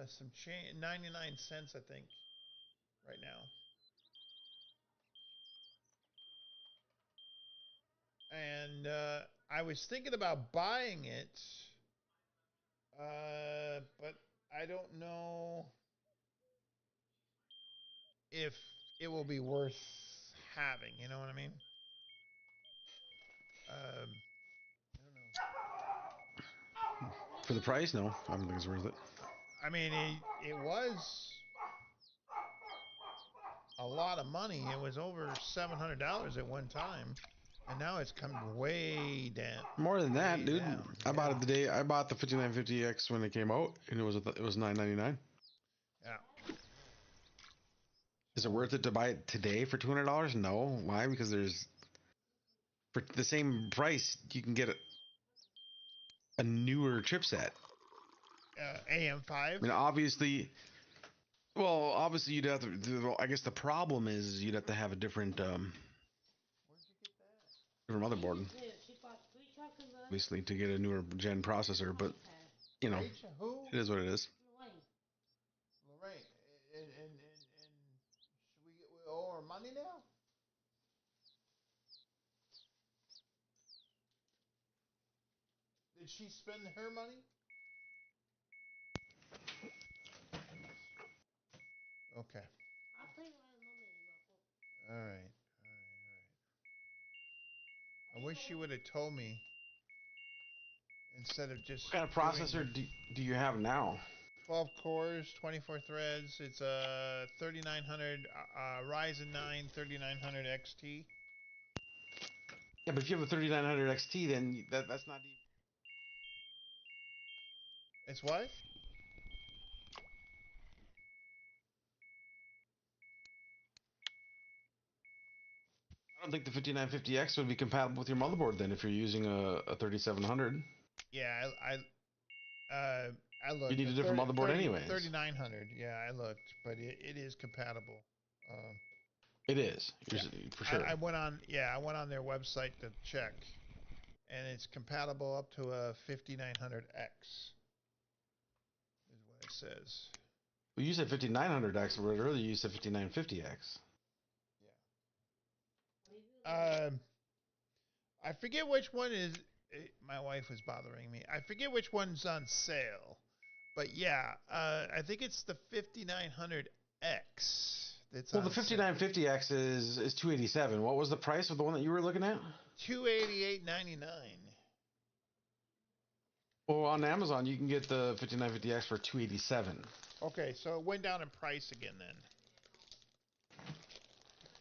some change, 99 cents, I think, right now. And I was thinking about buying it, but I don't know if it will be worth having. You know what I mean? I don't know. For the price, no, I don't think it's worth it. I mean, it was a lot of money. It was over $700 at one time, and now it's come way down. More than that, dude. Down. I bought it the day I bought the 5950X when it came out, and it was $999. Yeah. Is it worth it to buy it today for $200? No. Why? Because there's for the same price you can get a newer chipset. AM5. I mean, obviously, well, obviously you'd have to. I guess the problem is you'd have to have a different Where'd you get that? different motherboard, obviously, to get a newer gen processor. But you know, Rachel, who? it is what it is. Lorraine. And should we owe her money now? Did she spend her money? Okay. All right. I wish she would have told me instead of just What kind of doing processor do you have now? 12 cores, 24 threads. It's a 3900 Ryzen 9 3900 XT. Yeah, but if you have a 3900 XT, then that's not even. It's what? I don't think the 5950X would be compatible with your motherboard then if you're using a 3700. Yeah, I You looked. need The a different motherboard anyways. 3900. Yeah, I looked, but it is compatible. Um, It is, yeah, for sure. I went on. Yeah, I went on their website to check, and it's compatible up to a 5900X. Is what it says. Well, you said 5900X, but earlier you said 5950X. Yeah. I forget which one is. My wife was bothering me. I forget which one's on sale, but yeah, I think it's the 5900X. That's Well, on the 5950X is 287. What was the price of the one that you were looking at? 288.99. Well, on Amazon you can get the 5950X for 287. Okay, so it went down in price again then.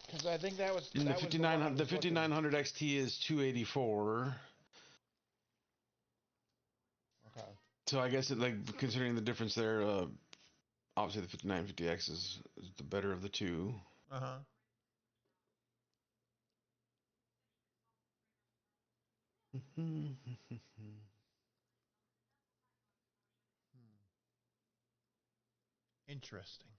Because I think that was And that the was the one I 5900 the was looking. 5900 XT is 284. Okay. So I guess considering the difference there, obviously the 5950X is the better of the two. Uh huh. Interesting.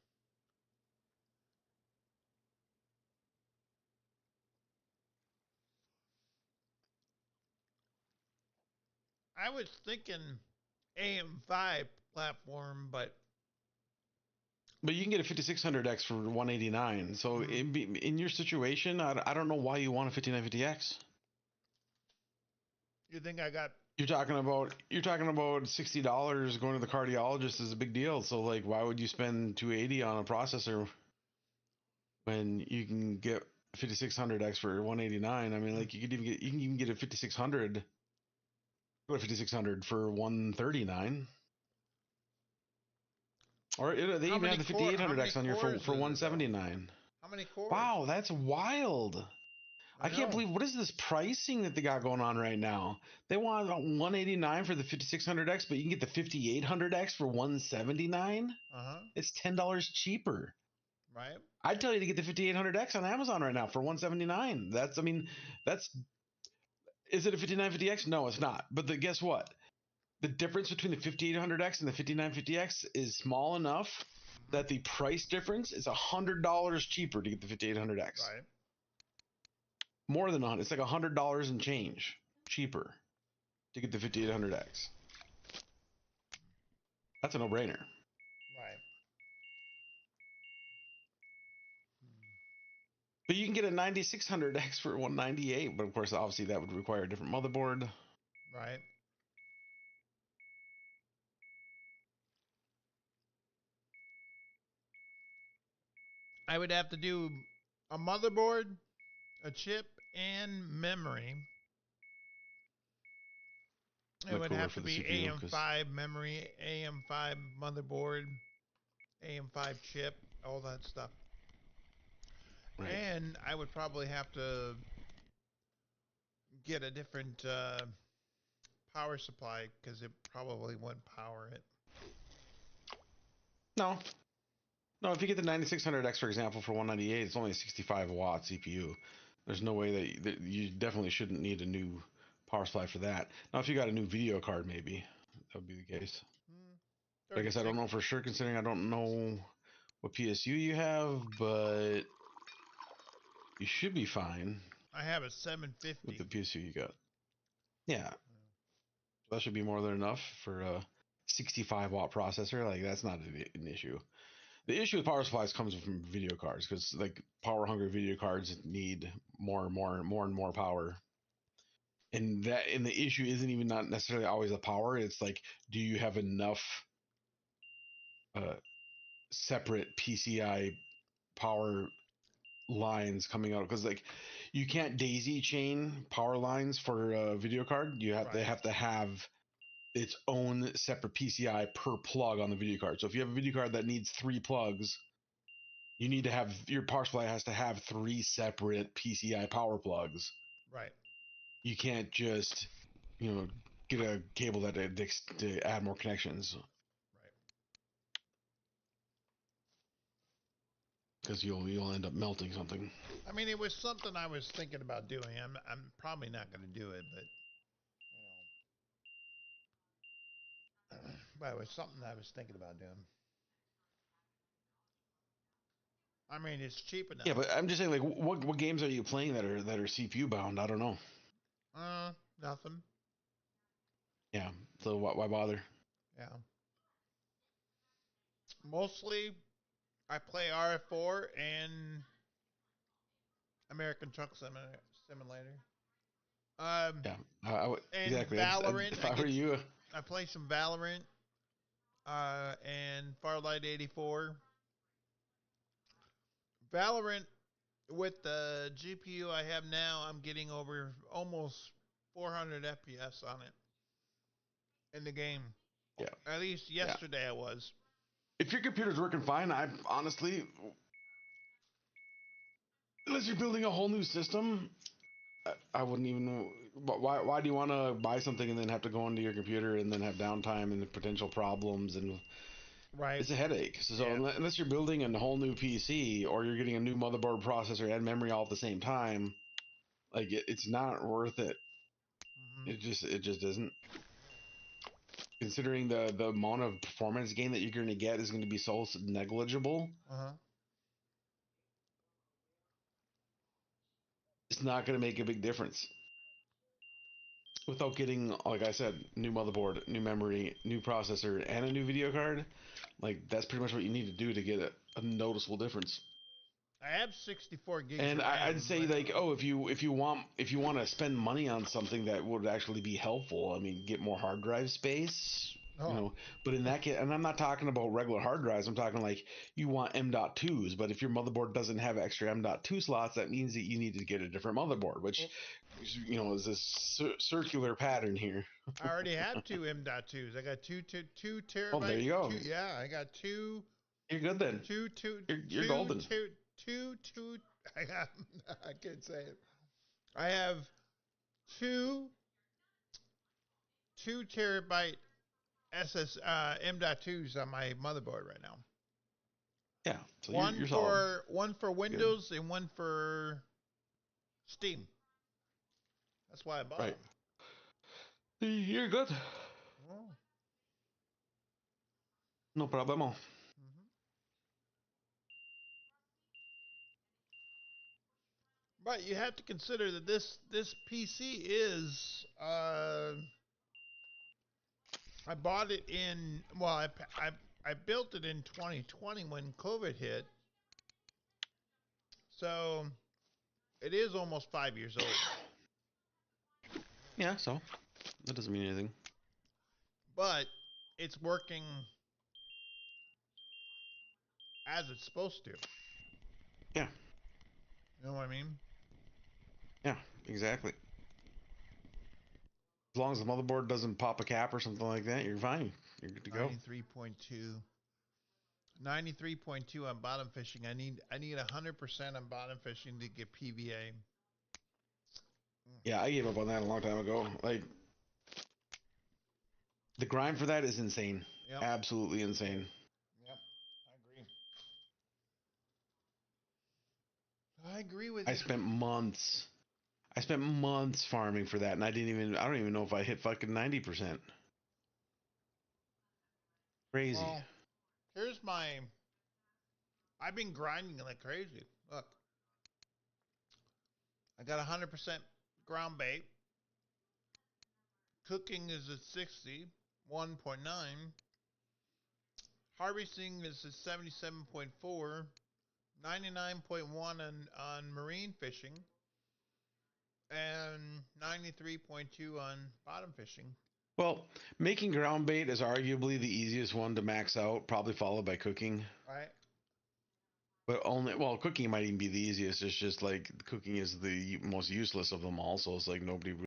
I was thinking AM5 platform, but But you can get a 5600X for 189. So in your situation, I don't know why you want a 5950X. you think I got? You're talking about $60 going to the cardiologist is a big deal. So like, why would you spend 280 on a processor when you can get 5600X for 189? I mean, like you can even get a 5600 for 139. Or they even have the 5800X on here for 179. How many cores? Wow, that's wild. I can't believe, what is this pricing that they got going on right now? They want 189 for the 5600X, but you can get the 5800X for 179. It's $10 cheaper. Right. I'd tell you to get the 5800X on Amazon right now for 179. Is it a 5950X? No, it's not. But guess what? The difference between the 5800X and the 5950X is small enough that the price difference is $100 cheaper to get the 5800X. Right. More than 100. It's like $100 and change cheaper to get the 5800X. That's a no-brainer. Right. But you can get a 9600X for 198, but of course, obviously, that would require a different motherboard. Right. I would have to do a motherboard, a chip, and memory. It Like would cooler have for to the be CPU, because AM5 memory, AM5 motherboard, AM5 chip, all that stuff. right. And I would probably have to get a different power supply because it probably wouldn't power it. No, no. If you get the 9600X, for example, for 198, it's only a 65 watt CPU. There's no way that you definitely shouldn't need a new power supply for that. Now, if you got a new video card, maybe that would be the case. But I guess I 36. don't know for sure, considering I don't know what PSU you have, but you should be fine I have a with 750. the PSU you got. Yeah, that should be more than enough for a 65 watt processor. Like, that's not an issue. The issue with power supplies comes from video cards, because like power hungry video cards need more and more power. And the issue isn't even not necessarily always the power. It's like, do you have enough uh, separate PCI power lines coming out? Because like, you can't daisy chain power lines for a video card. You have Right. to have its own separate PCI per plug on the video card. So if you have a video card that needs 3 plugs, you need to have your power supply has to have 3 separate PCI power plugs. Right. You can't just, you know, get a cable that addicts to add more connections, Right. because you'll end up melting something. I mean, it was something I was thinking about doing. I'm probably not going to do it, but but it was something I was thinking about doing. I mean, it's cheap enough. Yeah, but I'm just saying, like, what games are you playing that are CPU bound? I don't know. Nothing. Yeah, so why bother? Yeah. Mostly, I play RF4 and American Truck Simulator. Yeah, And exactly. Valorant. If I were you, I play some Valorant. And Farlight 84. Valorant, with the GPU I have now, I'm getting over almost 400 FPS on it in the game. yeah, At least yeah. yesterday I was. If your computer's working fine, I honestly, unless you're building a whole new system, I wouldn't even know. Why do you want to buy something and then have to go into your computer and then have downtime and potential problems, and Right. it's a headache. So Yeah. unless you're building a whole new PC or you're getting a new motherboard, processor, and memory all at the same time, like it's not worth it. Mm-hmm. It just isn't. Considering the amount of performance gain that you're going to get is going to be so negligible, Uh-huh. it's not going to make a big difference. Without getting, like I said, new motherboard, new memory, new processor, and a new video card, like that's pretty much what you need to do to get a noticeable difference. I have 64 gigs And of RAM I'd say right like, now. oh, if you want to spend money on something that would actually be helpful, I mean, get more hard drive space, you Oh. know. But in that case, and I'm not talking about regular hard drives. I'm talking like you want M.2s, but if your motherboard doesn't have extra M.2 slots, that means that you need to get a different motherboard, which, you know, is this circular pattern here. I already have two M.2s. I got two Oh, there terabyte. you go. Yeah, I got two You're good then. two two You're two golden. two two two. I got. I can't say it. I have two 2 terabyte M.2s on my motherboard right now. Yeah. So you're solid. One for Good. Windows and one for Steam. That's why I bought Right. them. You're good. Oh. No problemo. Mm-hmm. But you have to consider that this PC is I bought it in I built it in 2020 when COVID hit. So It is almost 5 years old, Yeah, so that doesn't mean anything. but it's working as it's supposed to. Yeah, You know what I mean? yeah, exactly. As long as the motherboard doesn't pop a cap or something like that, you're fine. You're good to go. 93.2. 93.2 on bottom fishing. I need 100% on bottom fishing to get PVA. Yeah, I gave up on that a long time ago. Like the grind for that is insane. Yep. Absolutely insane. Yep. I agree with I you. spent months. I spent months farming for that, and I don't even know if I hit fucking 90%. Crazy. Well, here's my. I've been grinding like crazy. Look, I got 100% ground bait. Cooking is at 60, 1.9. Harvesting is at 77.4, 99.1 on marine fishing, and 93.2 on bottom fishing. Well, making ground bait is arguably the easiest one to max out, probably followed by cooking. Right? But only, well, cooking might even be the easiest. It's just like cooking is the most useless of them all. So it's like nobody